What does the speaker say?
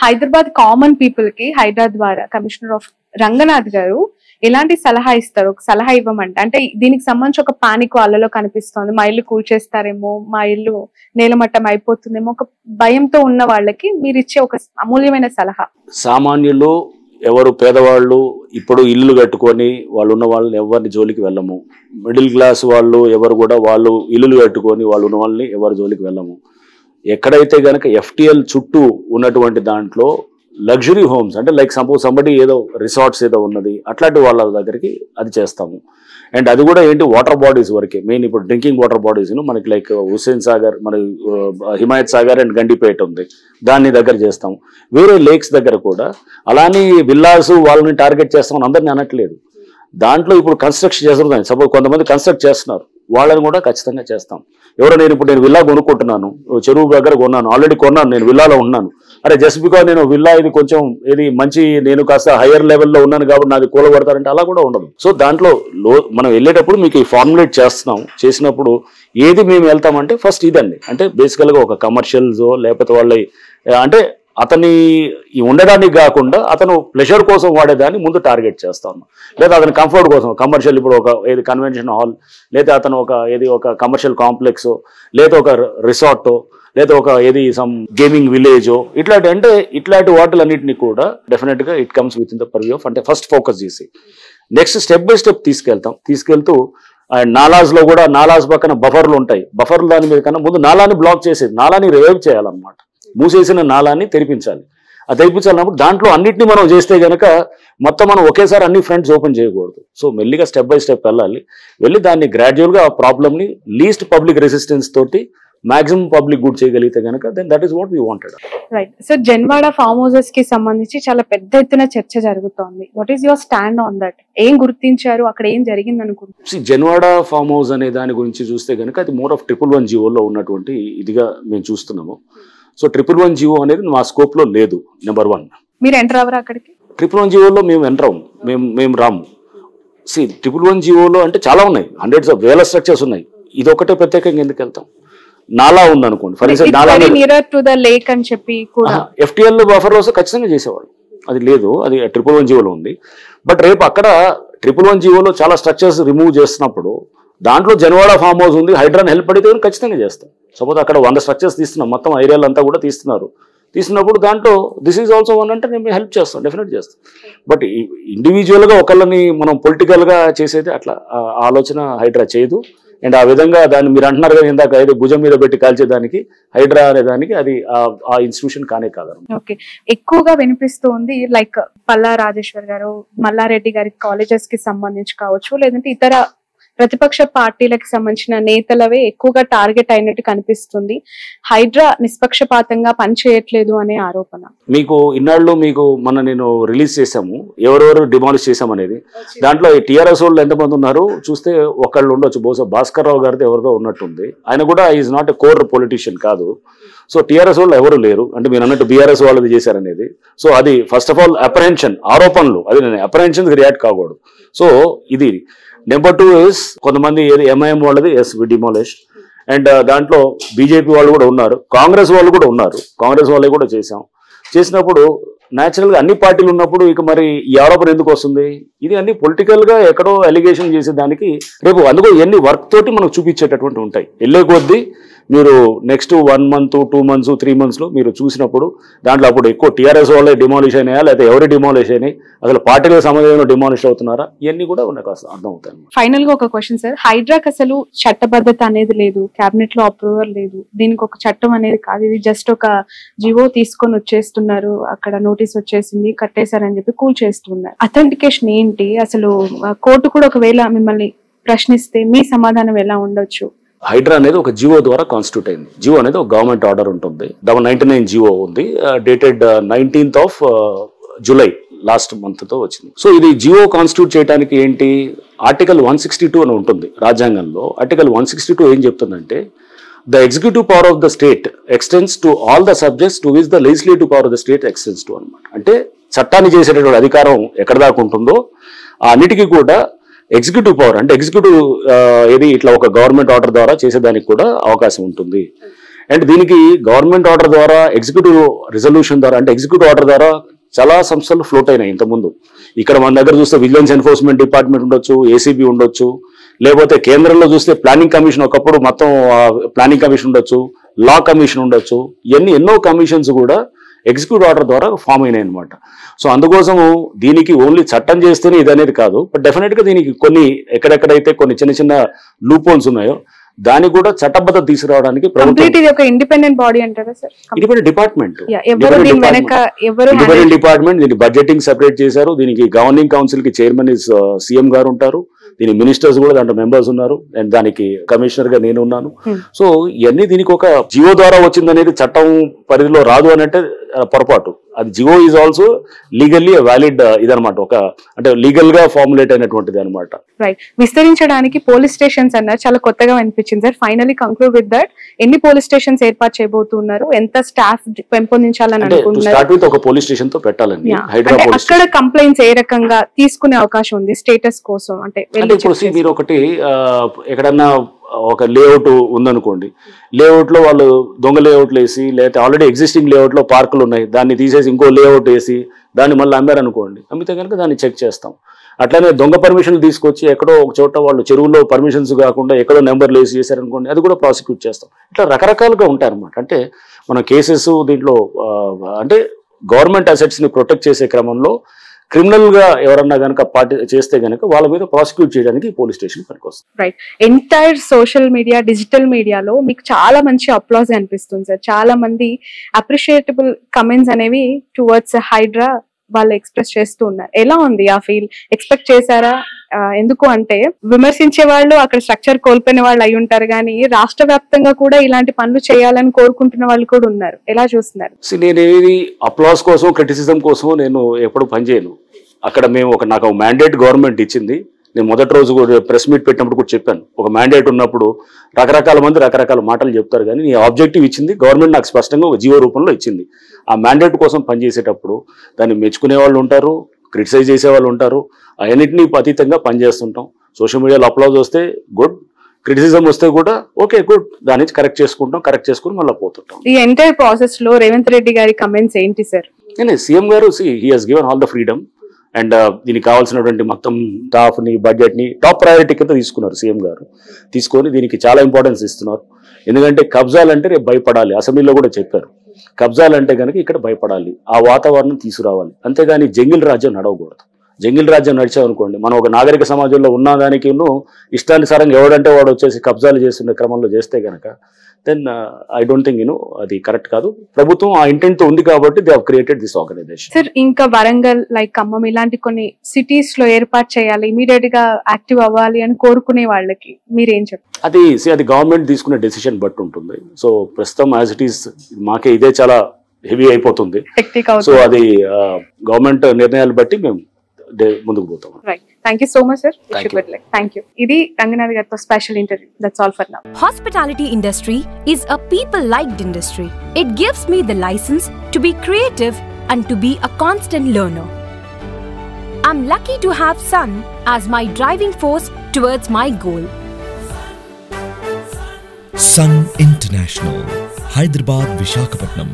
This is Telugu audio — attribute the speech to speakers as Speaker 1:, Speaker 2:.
Speaker 1: హైదరాబాద్ కామన్ పీపుల్ కి హైదరాబాద్ ద్వారా కమిషనర్ ఆఫ్ రంగనాథ్ గారు ఎలాంటి సలహా ఇస్తారు? ఒక సలహా ఇవ్వమంటే, అంటే దీనికి సంబంధించి ఒక పానిక్ వాళ్ళలో కనిపిస్తోంది, మా ఇల్లు కూల్చేస్తారేమో, మా ఇల్లు నేలమట్టం అయిపోతుందేమో, ఒక భయంతో ఉన్న వాళ్ళకి మీరు ఇచ్చే ఒక అమూల్యమైన సలహా.
Speaker 2: సామాన్యులు ఎవరు పేదవాళ్ళు ఇప్పుడు ఇల్లు కట్టుకొని వాళ్ళు ఉన్న వాళ్ళని ఎవరిని జోలికి వెళ్ళము. మిడిల్ క్లాస్ వాళ్ళు ఎవరు కూడా వాళ్ళు ఇల్లులు కట్టుకొని వాళ్ళు ఉన్న వాళ్ళని ఎవరి జోలికి వెళ్ళము. ఎక్కడైతే గనక FTL చుట్టూ ఉన్నటువంటి దాంట్లో లగ్జరీ హోమ్స్ అంటే లైక్ సపోజ్ సంబడి ఏదో రిసార్ట్స్ ఏదో ఉన్నది అట్లాంటి వాళ్ళ దగ్గరికి అది చేస్తాము. అండ్ అది కూడా ఏంటి వాటర్ బాడీస్ వరకే మెయిన్. ఇప్పుడు డ్రింకింగ్ వాటర్ బాడీస్ మనకి లైక్ హుస్సేన్ సాగర్, మన హిమాయత్ సాగర్ అండ్ గండిపేట ఉంది, దాన్ని దగ్గర చేస్తాము. వేరే లేక్స్ దగ్గర కూడా అలానే విల్లాస్ వాళ్ళని టార్గెట్ చేస్తామని అందరినీ అనట్లేదు. దాంట్లో ఇప్పుడు కన్స్ట్రక్షన్ చేస్తున్నారు, సపోజ్ కొంతమంది కన్స్ట్రక్ట్ చేస్తున్నారు, వాళ్ళని కూడా ఖచ్చితంగా చేస్తాం. ఎవరో నేను విల్లా కొనుక్కుంటున్నాను, చెరువు దగ్గర కొన్నాను, ఆల్రెడీ కొన్నాను, నేను విల్లాలో ఉన్నాను, అరే జస్ట్ బికాజ్ నేను విల్లా ఇది కొంచెం ఇది మంచి నేను కాస్త హయ్యర్ లెవెల్లో ఉన్నాను కాబట్టి నాది కూలగొడతారంటే అలా కూడా ఉండదు. సో దాంట్లో మనం వెళ్ళేటప్పుడు మీకు ఈ ఫార్ములేట్ చేస్తున్నాం. చేసినప్పుడు ఏది మేము వెళ్తామంటే ఫస్ట్ ఇదండి, అంటే బేసికల్గా ఒక కమర్షియల్స్ లేకపోతే వాళ్ళ అంటే అతని ఉండడానికి కాకుండా అతను ప్లెజర్ కోసం వాడేదాన్ని ముందు టార్గెట్ చేస్తాను. లేదా అతని కంఫర్ట్ కోసం కమర్షియల్, ఇప్పుడు ఒక ఏది కన్వెన్షన్ హాల్, లేదా అతను ఒక కమర్షియల్ కాంప్లెక్స్, లేదా ఒక రిసార్టో, లేదా ఒక సమ్ గేమింగ్ విలేజో, ఇట్లాంటి వాటిలన్నింటినీ కూడా డెఫినెట్గా it comes with in the purview of, అంటే ఫస్ట్ ఫోకస్ చేసి నెక్స్ట్ స్టెప్ బై స్టెప్ తీసుకెళ్తూ అండ్ నాలాస్లో కూడా నాలాస్ పక్కన బఫర్లు ఉంటాయి. బఫర్లు దాని మీద కన్నా ముందు నాలాని బ్లాక్ చేసేది, నాలాని రివైవ్ చేయాలన్నమాట. మూసేసిన నాలాన్ని తెరిపించాలి. ఆ తెరిపించాలన్నప్పుడు దాంట్లో అన్నింటినీ మనం చేస్తే కనుక మొత్తం మనం ఒకేసారి అన్ని ఫ్రంట్స్ ఓపెన్ చేయకూడదు. సో మెల్లిగా స్టెప్ బై స్టెప్ వెళ్ళి దాన్ని గ్రాడ్యువల్గా ఆ ప్రాబ్లమ్ని లీస్ట్ పబ్లిక్ రెసిస్టెన్స్ తోటి మాక్సిమం పబ్లిక్ గుడ్ చేయగలిగితే కనుక then that is what we wanted.
Speaker 1: Right. So Janwada farm houses కి సంబంధించి చాలా పెద్ద ఎత్తున చర్చ జరుగుతోంది. What is your stand on that? ఏం గుర్తించారు, అక్కడ ఏం జరిగింది అనుకుంటున్నారు?
Speaker 2: జన్వాడ ఫార్మ్ హౌస్ అనే దాని గురించి చూస్తే కనుక అది మోర్ ఆఫ్ 111 జీవోలో ఉన్నటువంటి ఇదిగా మేము చూస్తున్నాము. సో 111 జీవో అనేది మా స్కోప్ లో లేదు. నెంబర్ 1,
Speaker 1: మీరు ఎంటర్ అవ్వరా అక్కడికి?
Speaker 2: 111 జీవోలో మేము ఎంటర్ అవ్వము, మేము రాము. 111 జీవోలో అంటే చాలా ఉన్నాయి, హండ్రెడ్స్ ఆఫ్ వేల స్ట్రక్చర్స్ ఉన్నాయి. ఇది ఒకటే ప్రత్యేకంగా ఎందుకు వెళ్తాం? నాలా ఉంది అనుకోండి, ఫర్ ఎగ్జాంపుల్ నాలా
Speaker 1: అని చెప్పి
Speaker 2: FTL బఫర్ లో ఖచ్చితంగా చేసేవాళ్ళు, అది లేదు, అది 111 జీవోలో ఉంది. బట్ రేపు అక్కడ 111 జీవోలో చాలా స్ట్రక్చర్స్ రిమూవ్ చేస్తున్నప్పుడు దాంట్లో జన్వాడ ఫార్మ్ హౌస్ ఉంది, హైడ్రాన్ హెల్ప్ అడిగితే ఖచ్చితంగా చేస్తాం. సపోజ్ అక్కడ 100 స్ట్రక్చర్స్ తీస్తున్నాం, మొత్తం ఏరియాలు అంతా కూడా తీస్తున్నప్పుడు దాంట్లో దిస్ ఈజ్ ఆల్సో వన్ అంటే మేము హెల్ప్ చేస్తాం, డెఫినెట్ చేస్తాం. బట్ ఇండివిజువల్గా ఒకళ్ళని మనం పొలిటికల్గా చేసేది అట్లా ఆలోచన హైడ్రా చేయదు. అండ్ ఆ విధంగా దాన్ని మీరు అంటున్నారు కదా ఇందాక ఏదో భుజం మీద పెట్టి కాల్చేదానికి హైడ్రా అనే దానికి అది ఆ ఇన్స్టిట్యూషన్ కానే కాదు.
Speaker 1: ఓకే, ఎక్కువగా వినిపిస్తుంది లైక్ పల్లా రాజేశ్వర్ గారు, మల్లారెడ్డి గారి కాలేజెస్ కి సంబంధించి కావచ్చు, లేదంటే ఇతర ప్రతిపక్ష పార్టీలకు సంబంధించిన నేతలవే ఎక్కువగా టార్గెట్ అయినట్టు కనిపిస్తుంది. హైడ్రా నిష్పక్షపాతంగా పనిచేయట్లేదు అనే ఆరోపణ.
Speaker 2: మీకు ఇన్నాళ్ళు నేను రిలీజ్ చేశాము ఎవరెవరు డిమాలిష్ చేశామనేది. దాంట్లో TRS వాళ్ళు ఎంతమంది ఉన్నారు చూస్తే ఒకళ్ళు ఉండొచ్చు, బహుశా భాస్కర్ రావు గారితో ఎవరితో ఉన్నట్టుంది. ఆయన కూడా is not a core politician కాదు. సో TRS వాళ్ళు ఎవరు లేరు, అంటే మీరు అన్నట్టు BRS వాళ్ళది చేశారనేది. సో అది ఫస్ట్ ఆఫ్ ఆల్ అప్రహెన్షన్, ఆరోపణలు, అది నేను అప్రహెన్షన్కి రియాక్ట్ కాకూడదు. సో ఇది నెంబర్ 2 ఇస్ కొంతమంది MIM వాళ్ళది వి డిమాలిష్. అండ్ దాంట్లో BJP వాళ్ళు కూడా ఉన్నారు, కాంగ్రెస్ వాళ్ళు కూడా ఉన్నారు, కాంగ్రెస్ వాళ్ళే కూడా చేసినప్పుడు న్యాచురల్గా అన్ని పార్టీలు ఉన్నప్పుడు ఇక మరి ఈ ఆరోపణ ఎందుకు వస్తుంది? ఇది అన్ని పొలిటికల్గా ఎక్కడో అలిగేషన్ చేసేదానికి రేపు అందుకో ఎన్ని వర్క్ తోటి మనకు చూపించేటటువంటి ఉంటాయి. వెళ్ళే కొద్దీ మీరు నెక్స్ట్ 1 month 2 months 3 months మీరు చూసినప్పుడు దాంట్లో అప్పుడు ఎక్కువ TRS వాళ్ళే డిమాలిష్ అయినాయా లేకపోతే ఎవరు డిమాలిష్ అయినాయి, అసలు పార్టీలకు సంబంధించిన డిమాలిష్ అవుతున్నారా, ఇవన్నీ కూడా నాకు అర్థం అవుతాయి.
Speaker 1: ఫైనల్ గా ఒక క్వశ్చన్ సార్, హైడ్రాక్ అసలు చట్టబద్ధత అనేది లేదు, కేబినెట్ లో అప్రూవల్ లేదు, దీనికి ఒక చట్టం అనేది కాదు, ఇది జస్ట్ ఒక జీవో తీసుకొని వచ్చేస్తున్నారు, అక్కడ నోటీస్ వచ్చేసింది కట్టేశారని చెప్పి కూల్ చేస్తున్నారు. అథెంటికేషన్ ఏంటి అసలు? కోర్టు కూడా ఒకవేళ మిమ్మల్ని ప్రశ్నిస్తే మీ సమాధానం ఎలా ఉండొచ్చు?
Speaker 2: హైడ్రా అనేది ఒక జియో ద్వారా కాన్స్టిట్యూట్ అయింది. జియో అనేది ఒక గవర్నమెంట్ ఆర్డర్ ఉంటుంది, 99 జియో ఉంది, డేటెడ్ 19th July లాస్ట్ మంత్తో వచ్చింది. సో ఇది జియో కాన్స్టిట్యూట్ చేయడానికి ఏంటి, ఆర్టికల్ 162 అని ఉంటుంది రాజ్యాంగంలో. ఆర్టికల్ 162 ఏం చెప్తుందంటే the executive power of the state extends to all the subjects to which the legislative power of the state extends to అన్నమాట. అంటే చట్టాన్ని చేసేటటువంటి అధికారం ఎక్కడ దాకా ఉంటుందో ఆ అన్నిటికీ కూడా ఎగ్జిక్యూటివ్ పవర్, అంటే ఎగ్జిక్యూటివ్ ఏది ఇట్లా ఒక గవర్నమెంట్ ఆర్డర్ ద్వారా చేసేదానికి కూడా అవకాశం ఉంటుంది. అండ్ దీనికి గవర్నమెంట్ ఆర్డర్ ద్వారా ఎగ్జిక్యూటివ్ రిజల్యూషన్ ద్వారా అంటే ఎగ్జిక్యూటివ్ ఆర్డర్ ద్వారా చాలా సంస్థలు ఫ్లోట్ అయినాయి ఇంతకుముందు. ఇక్కడ మన దగ్గర చూస్తే విజిలెన్స్ ఎన్ఫోర్స్మెంట్ డిపార్ట్మెంట్ ఉండొచ్చు, ఏసీబీ ఉండొచ్చు, లేకపోతే కేంద్రంలో చూస్తే ప్లానింగ్ కమిషన్, ఒకప్పుడు మొత్తం ప్లానింగ్ కమిషన్ ఉండొచ్చు, లా కమిషన్ ఉండొచ్చు. ఇవన్నీ ఎన్నో కమిషన్స్ కూడా ఎగ్జిక్యూటివ్ ఆర్డర్ ద్వారా ఫామ్ అయినాయి అనమాట. సో అందుకోసము దీనికి ఓన్లీ చట్టం చేస్తేనే ఇది అనేది కాదు, బట్ డెఫినెట్గా దీనికి కొన్ని ఎక్కడెక్కడైతే కొన్ని చిన్న చిన్న లూప్ హోల్స్ ఉన్నాయో దానికి కూడా చట్టబద్ధత తీసుకురావడానికి
Speaker 1: ఇండిపెండెంట్ బాడీ అంటారా sir?
Speaker 2: Independent department,
Speaker 1: independent
Speaker 2: department. దీనికి బడ్జెటింగ్ సెపరేట్ చేశారు. దీనికి గవర్నింగ్ కౌన్సిల్ కి చైర్మన్ సీఎం గారు ఉంటారు. దీని మినిస్టర్స్ కూడా దాంట్లో మెంబర్స్ ఉన్నారు. అండ్ దానికి కమిషనర్ గా నేను ఉన్నాను. సో ఇవన్నీ దీనికి ఒక జియో ద్వారా వచ్చింది అనేది చట్టం పరిధిలో రాదు అని అంటే పొరపాటు. అది G O is also legally valid ఇదనమాట, ఒక అంటే లీగల్ గా ఫార్ములేట్ అయినటువంటిది అనమాట.
Speaker 1: రైట్. విస్తరించడానికి పోలీస్ స్టేషన్స్ అన్నారు, చాలా కొత్తగా అనిపించింది sir. Finally conclude with that, ఎన్ని పోలీస్ స్టేషన్స్ ఏర్పాటు చేయబోతున్నారు, ఎంత స్టాఫ్ పెంపొందించాలని అనుకుంటున్నారు?
Speaker 2: ఒక పోలీస్ స్టేషన్ తో పెట్టాలండి హైదరాబాద్.
Speaker 1: అక్కడ కంప్లైంట్స్ ఏ రకంగా తీసుకునే అవకాశం ఉంది స్టేటస్ కోసం? అంటే
Speaker 2: ఇప్పుడు మీరు ఒకటి ఎక్కడన్నా ఒక లేఅవుట్ ఉందనుకోండి, లేఅవుట్ లో వాళ్ళు దొంగ లేఅవుట్లు వేసి, లేకపోతే ఆల్రెడీ ఎగ్జిస్టింగ్ లేఅవుట్ లో పార్కులు ఉన్నాయి దాన్ని తీసేసి ఇంకో లేఅవుట్ వేసి దాన్ని మళ్ళీ అమ్మారనుకోండి, అమ్మితే కనుక దాన్ని చెక్ చేస్తాం. అట్లానే దొంగ పర్మిషన్లు తీసుకొచ్చి ఎక్కడో ఒక చోట వాళ్ళు చెరువులో పర్మిషన్స్ కాకుండా ఎక్కడో నెంబర్లు వేసి చేశారనుకోండి, అది కూడా ప్రాసిక్యూట్ చేస్తాం. ఇట్లా రకరకాలుగా ఉంటాయన్నమాట. అంటే మన కేసెస్ దీంట్లో అంటే గవర్నమెంట్ అసెట్స్ ని ప్రొటెక్ట్ చేసే క్రమంలో క్రిమినల్ గా ఎవరన్నా గనక చేస్తే గనక వాళ్ళ మీద ప్రాసిక్యూట్ చేయడానికి పోలీస్ స్టేషన్ పనికొస్తుంది.
Speaker 1: Right. Entire social media, digital మీడియాలో మీకు చాలా మంచి అప్లాజ్ అనిపిస్తుంది సార్. చాలా మంది అప్రిషియేటబుల్ కమెంట్స్ అనేవి టువర్డ్స్ హైడ్రా వాళ్ళు ఎక్స్ప్రెస్ చేస్తూ ఉన్నారు. ఎలా ఉంది ఆ ఫీల్? ఎక్స్పెక్ట్ చేశారా? ఎందుకు అంటే విమర్శించే వాళ్ళు అక్కడ స్ట్రక్చర్ కోల్పోయిన వాళ్ళు అయి ఉంటారు, కానీ రాష్ట్ర వ్యాప్తంగా కూడా ఇలాంటి పనులు చేయాలని కోరుకుంటున్న వాళ్ళు కూడా ఉన్నారు. ఎలా చూస్తున్నారు?
Speaker 2: నేనేది అప్లాస్ కోసం క్రిటిసిజం కోసం నేను ఎప్పుడు పనిచేయను. అక్కడ మేము నాకు ఒక మ్యాండేట్ గవర్నమెంట్ ఇచ్చింది. నేను మొదటి రోజు కూడా ప్రెస్ మీట్ పెట్టినప్పుడు కూడా చెప్పాను, ఒక మ్యాండేట్ ఉన్నప్పుడు రకరకాల మంది రకరకాల మాటలు చెప్తారు, కానీ నీ ఆబ్జెక్టివ్ ఇచ్చింది గవర్నమెంట్ నాకు స్పష్టంగా ఒక జీవో రూపంలో ఇచ్చింది. ఆ మ్యాండేట్ కోసం పనిచేసేటప్పుడు దాన్ని మెచ్చుకునే వాళ్ళు ఉంటారు, క్రిటిసైజ్ చేసే వాళ్ళు ఉంటారు. అన్నింటినీ అతీతంగా పనిచేస్తుంటాం. సోషల్ మీడియాలో అప్లాజ్ వస్తే గుడ్, క్రిటిసిజం వస్తే కూడా ఓకే గుడ్, దాని నుంచి కరెక్ట్ చేసుకుని మళ్ళీ పోతుంటాం.
Speaker 1: ఈ ఎంటైర్ ప్రాసెస్ లో రేవంత్ రెడ్డి గారి కమెంట్స్ ఏంటి సార్?
Speaker 2: సీఎం గారు he has given all the freedom and దీనికి కావాల్సినటువంటి మొత్తం స్టాఫ్ ని బడ్జెట్ ని టాప్ ప్రయారిటీ కింద తీసుకున్నారు సీఎం గారు. తీసుకొని దీనికి చాలా ఇంపార్టెన్స్ ఇస్తున్నారు. ఎందుకంటే కబ్జాలంటే రేపు భయపడాలి. అసెంబ్లీలో కూడా చెప్పారు, కబ్జాలంటే కనుక ఇక్కడ భయపడాలి, ఆ వాతావరణం తీసుకురావాలి. అంతేగాని జంగిల్ రాజ్యం నడవకూడదు. జంగిల్ రాజ్యం నడిచామనుకోండి, మనం ఒక నాగరిక సమాజంలో ఉన్నదానికి ఇష్టానుసారంగా ఎవడంటే వాడు వచ్చేసి కబ్జాలు చేస్తున్న క్రమంలో చేస్తే కనుక దెన్ ఐ డోంట్ థింక్ అది కరెక్ట్ కాదు. ప్రభుత్వం ఆ ఇంటెంట్ తో ఉంది కాబట్టి they have created this organization.
Speaker 1: Sir, ఇంకా వరంగల్ లైక్ ఖమ్మం ఇలాంటి కొన్ని సిటీస్ లో ఏర్పాటు చేయాలి, ఇమీడియట్ గా యాక్టివ్ అవ్వాలి అని కోరుకునే వాళ్ళకి మీరేం చెప్తారు?
Speaker 2: అది గవర్నమెంట్ తీసుకునే డెసిషన్ బట్టి ఉంటుంది. సో ప్రస్తుతం యాజ్ ఇట్ ఈస్ మాకే ఇదే చాలా హెవీ అయిపోతుంది. సో అది గవర్నమెంట్ నిర్ణయాలు బట్టి మేము ముందుకు పోతాం.
Speaker 1: Right. Thank you so much, sir. Thank you. Idi Ranganath Garto special interview. That's all for now.
Speaker 3: Hospitality industry is a people-liked industry. It gives me the license to be creative and to be a constant learner. I'm lucky to have Sun as my driving force towards my goal.
Speaker 4: Sun International, Hyderabad, Visakhapatnam.